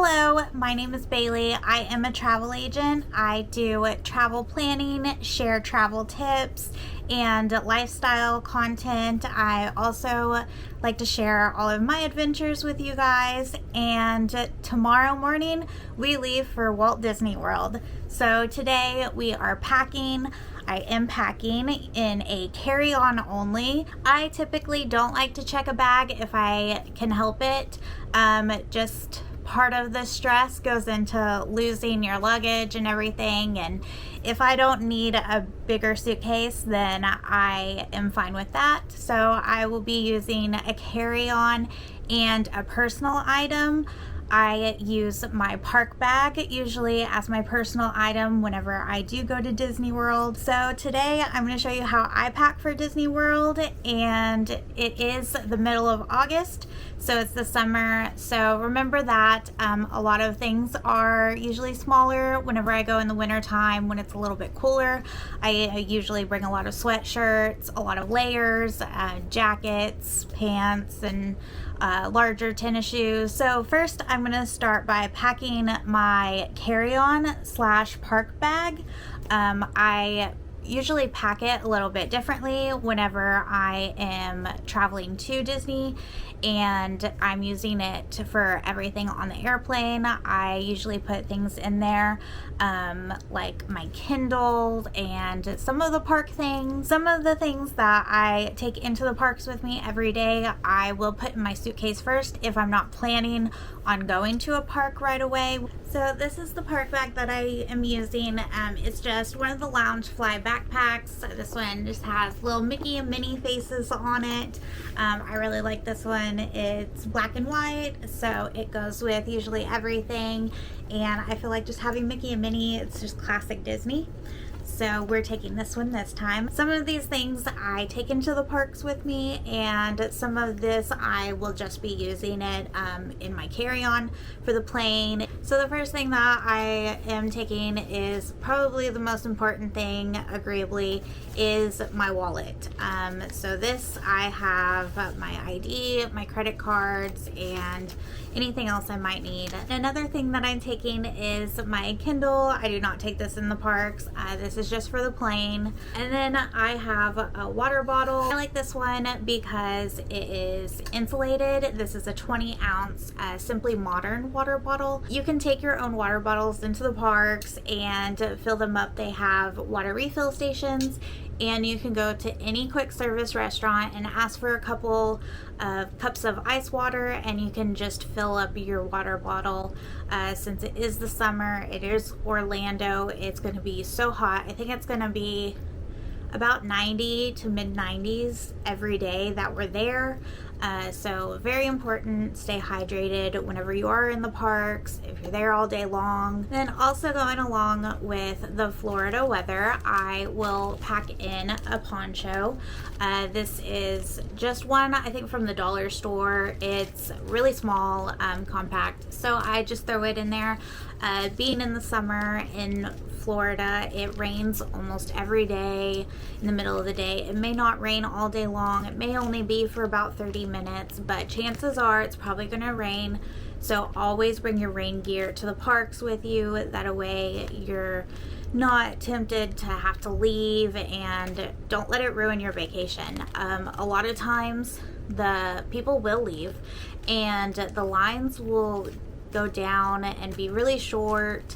Hello, my name is Bayli. I am a travel agent. I do travel planning, share travel tips, and lifestyle content. I also like to share all of my adventures with you guys. And tomorrow morning, we leave for Walt Disney World. So today we are packing. I am packing in a carry-on only. I typically don't like to check a bag if I can help it. Just part of the stress goes into losing your luggage and everything, and if I don't need a bigger suitcase, then I am fine with that. So I will be using a carry-on and a personal item. I use my park bag usually as my personal item whenever I do go to Disney World. So today I'm going to show you how I pack for Disney World, and it is the middle of August, so it's the summer. So remember that a lot of things are usually smaller whenever I go in the winter time when it's a little bit cooler. I usually bring a lot of sweatshirts, a lot of layers, jackets, pants, and larger tennis shoes. So first I'm going to start by packing my carry-on / park bag. I usually pack it a little bit differently whenever I am traveling to Disney and I'm using it for everything on the airplane. I usually put things in there like my Kindle and some of the park things. Some of the things that I take into the parks with me every day, I will put in my suitcase first if I'm not planning on going to a park right away. So this is the park bag that I am using. It's just one of the Loungefly backpacks. This one just has little Mickey and Minnie faces on it. I really like this one. It's black and white, so it goes with usually everything, and I feel like just having Mickey and Minnie, it's just classic Disney. So we're taking this one this time. Some of these things I take into the parks with me, and some of this I will just be using it in my carry-on for the plane. So the first thing that I am taking is probably the most important thing, agreeably, is my wallet. So this, I have my ID, my credit cards, and anything else I might need. Another thing that I'm taking is my Kindle. I do not take this in the parks. This is just for the plane. And then I have a water bottle. I like this one because it is insulated. This is a 20-ounce Simply Modern water bottle. You can take your own water bottles into the parks and fill them up. They have water refill stations, and you can go to any quick service restaurant and ask for a couple of cups of ice water, and you can just fill up your water bottle. Since it is the summer, it is Orlando, it's going to be so hot. I think it's going to be about 90 to mid 90s every day that we're there. So very important, stay hydrated whenever you are in the parks, if you're there all day long. Then also going along with the Florida weather, I will pack in a poncho. This is just one, I think, from the dollar store. It's really small, compact, so I just throw it in there. Being in the summer in Florida, it rains almost every day in the middle of the day. It may not rain all day long. It may only be for about 30 minutes, but chances are it's probably going to rain. So always bring your rain gear to the parks with you. That way you're not tempted to have to leave, and don't let it ruin your vacation. A lot of times the people will leave and the lines will go down and be really short,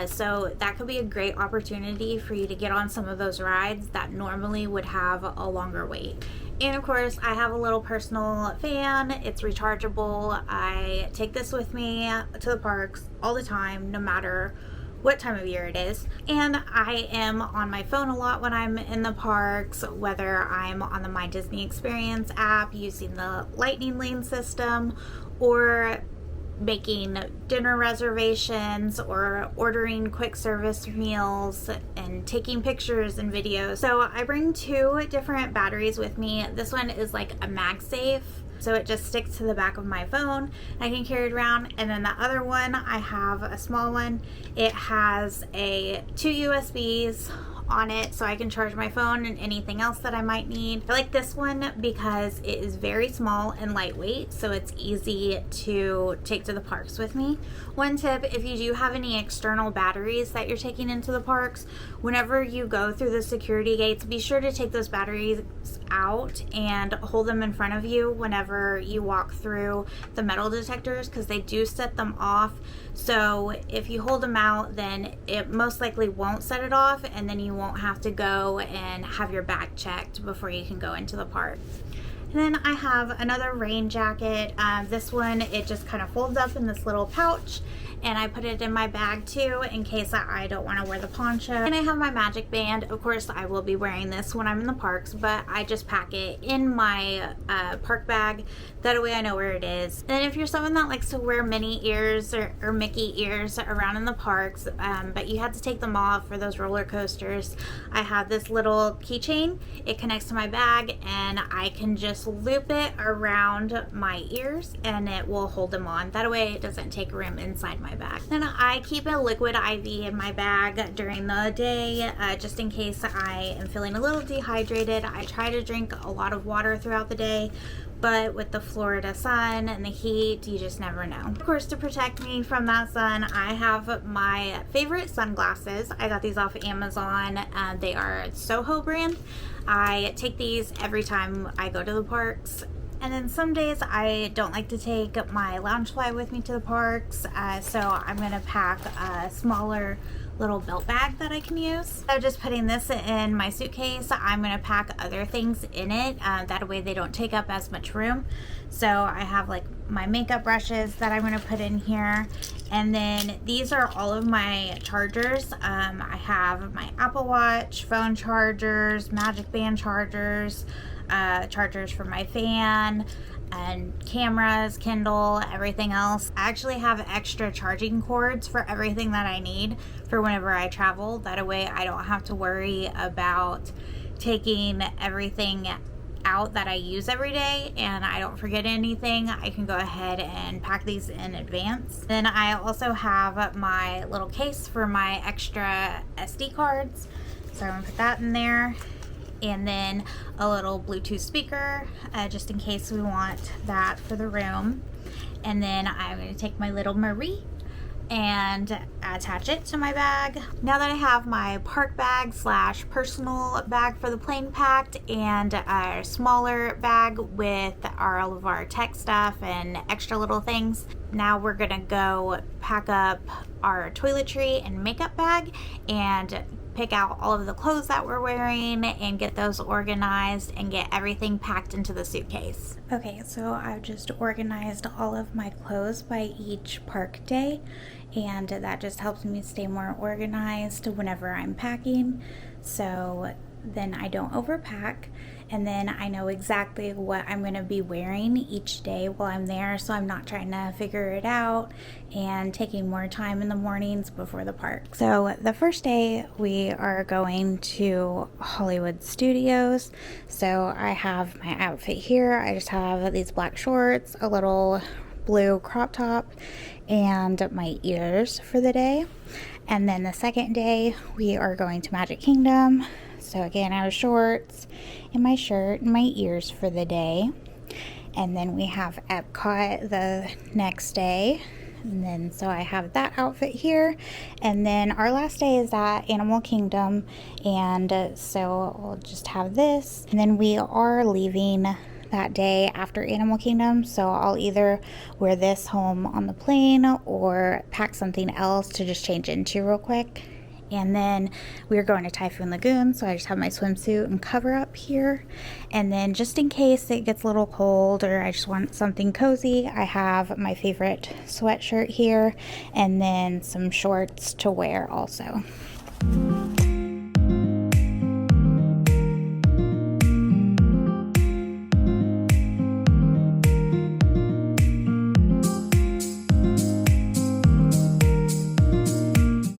so that could be a great opportunity for you to get on some of those rides that normally would have a longer wait. And of course, I have a little personal fan. It's rechargeable. I take this with me to the parks all the time, no matter what time of year it is. And I am on my phone a lot when I'm in the parks, whether I'm on the My Disney Experience app using the Lightning Lane system, or making dinner reservations, or ordering quick service meals and taking pictures and videos. So I bring two different batteries with me. This one is like a MagSafe, so it just sticks to the back of my phone. I can carry it around. And then the other one, I have a small one. It has two USBs on it so I can charge my phone and anything else that I might need. I like this one because it is very small and lightweight, so it's easy to take to the parks with me. One tip, if you do have any external batteries that you're taking into the parks, whenever you go through the security gates, be sure to take those batteries out and hold them in front of you whenever you walk through the metal detectors, because they do set them off. So if you hold them out, then it most likely won't set it off, and then you won't have to go and have your bag checked before you can go into the park. And then I have another rain jacket. This one, it just kind of folds up in this little pouch, and I put it in my bag too in case I don't want to wear the poncho. And I have my magic band. Of course, I will be wearing this when I'm in the parks, but I just pack it in my park bag. That way I know where it is. And if you're someone that likes to wear Minnie ears or Mickey ears around in the parks, but you have to take them off for those roller coasters, I have this little keychain. It connects to my bag, and I can just loop it around my ears and it will hold them on. That way it doesn't take room inside my bag. Then I keep a liquid IV in my bag during the day, just in case I am feeling a little dehydrated. I try to drink a lot of water throughout the day, but with the Florida sun and the heat, you just never know. Of course, to protect me from that sun, I have my favorite sunglasses. I got these off of Amazon. They are Soho brand. I take these every time I go to the parks. And then some days I don't like to take my lounge fly with me to the parks, so I'm gonna pack a smaller little belt bag that I can use. So just putting this in my suitcase, I'm gonna pack other things in it, that way they don't take up as much room. So I have like my makeup brushes that I'm gonna put in here, and then these are all of my chargers. I have my Apple Watch, phone chargers, Magic Band chargers, chargers for my fan, and cameras, Kindle, everything else. I actually have extra charging cords for everything that I need for whenever I travel. That way I don't have to worry about taking everything out that I use every day and I don't forget anything. I can go ahead and pack these in advance. Then I also have my little case for my extra SD cards. So I'm gonna put that in there. And then a little Bluetooth speaker, just in case we want that for the room. And then I'm going to take my little Marie and attach it to my bag. Now that I have my park bag / personal bag for the plane packed, and a smaller bag with all of our tech stuff and extra little things, now we're gonna go pack up our toiletry and makeup bag and pick out all of the clothes that we're wearing and get those organized and get everything packed into the suitcase. Okay, so I've just organized all of my clothes by each park day, and that just helps me stay more organized whenever I'm packing, so then I don't overpack, and then I know exactly what I'm going to be wearing each day while I'm there, so I'm not trying to figure it out and taking more time in the mornings before the park. So the first day we are going to Hollywood Studios. So I have my outfit here. I just have these black shorts, a little blue crop top, and my ears for the day. And then the second day we are going to Magic Kingdom. So again, I have shorts and my shirt and my ears for the day. And then we have Epcot the next day. And then so I have that outfit here. And then our last day is at Animal Kingdom. And so I'll just have this. And then we are leaving that day after Animal Kingdom. So I'll either wear this home on the plane or pack something else to just change into real quick. And then we're going to Typhoon Lagoon, so I just have my swimsuit and cover up here. And then just in case it gets a little cold or I just want something cozy, I have my favorite sweatshirt here and then some shorts to wear also.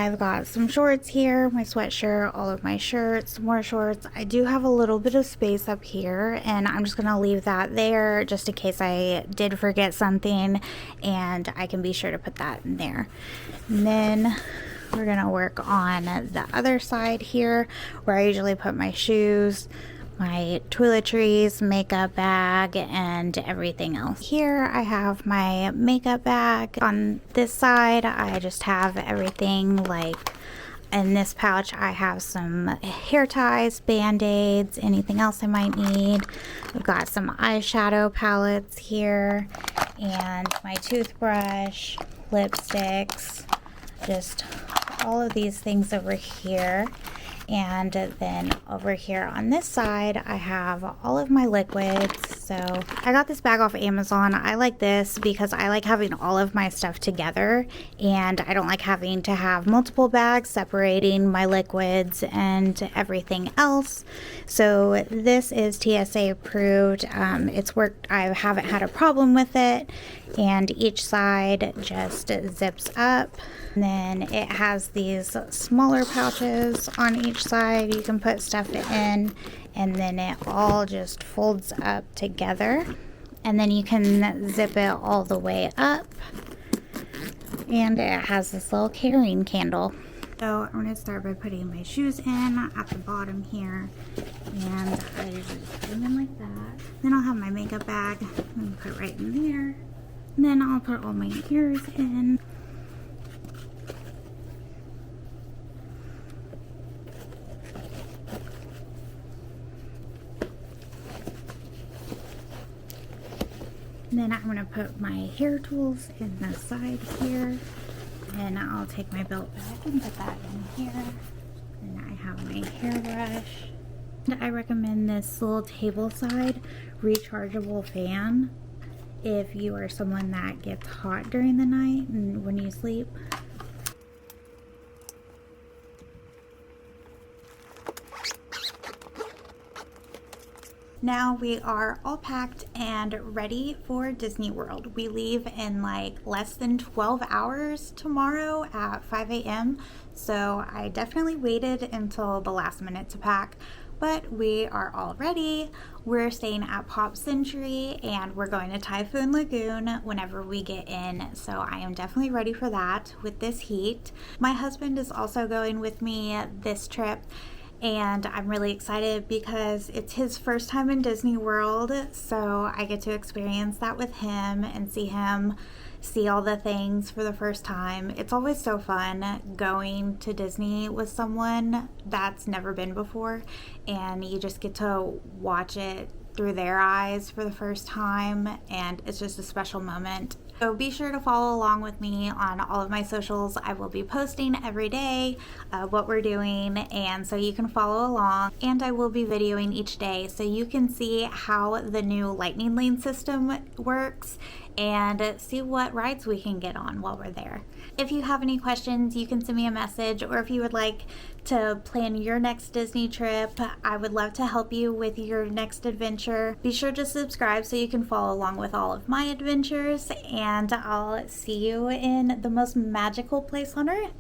I've got some shorts here, my sweatshirt, all of my shirts, more shorts. I do have a little bit of space up here, and I'm just gonna leave that there just in case I did forget something, and I can be sure to put that in there. And then we're gonna work on the other side here where I usually put my shoes, my toiletries, makeup bag, and everything else. Here I have my makeup bag. On this side I just have everything. Like in this pouch I have some hair ties, band-aids, anything else I might need. I've got some eyeshadow palettes here, and my toothbrush, lipsticks, just all of these things over here. And then over here on this side I have all of my liquids. So I got this bag off Amazon. I like this because I like having all of my stuff together, and I don't like having to have multiple bags separating my liquids and everything else. So this is TSA approved. It's worked. I haven't had a problem with it, and each side just zips up. And then it has these smaller pouches on each side you can put stuff in, and then it all just folds up together, and then you can zip it all the way up, and it has this little carrying candle. So I'm going to start by putting my shoes in at the bottom here, and I just put them in like that. Then I'll have my makeup bag and put it right in there, and then I'll put all my ears in. And then I'm going to put my hair tools in the side here. And I'll take my belt bag and put that in here. And I have my hairbrush. And I recommend this little table side rechargeable fan if you are someone that gets hot during the night and when you sleep. Now we are all packed and ready for Disney World. We leave in like less than 12 hours tomorrow at 5 a.m. So I definitely waited until the last minute to pack, but we are all ready. We're staying at Pop Century and we're going to Typhoon Lagoon whenever we get in. So I am definitely ready for that with this heat. My husband is also going with me this trip, and I'm really excited because it's his first time in Disney World, so I get to experience that with him and see all the things for the first time. It's always so fun going to Disney with someone that's never been before, and you just get to watch it through their eyes for the first time, and it's just a special moment. So be sure to follow along with me on all of my socials. I will be posting every day what we're doing, and so you can follow along, and I will be videoing each day so you can see how the new lightning lane system works and see what rides we can get on while we're there. If you have any questions, you can send me a message, or if you would like to plan your next Disney trip, I would love to help you with your next adventure. Be sure to subscribe so you can follow along with all of my adventures, and I'll see you in the most magical place on earth.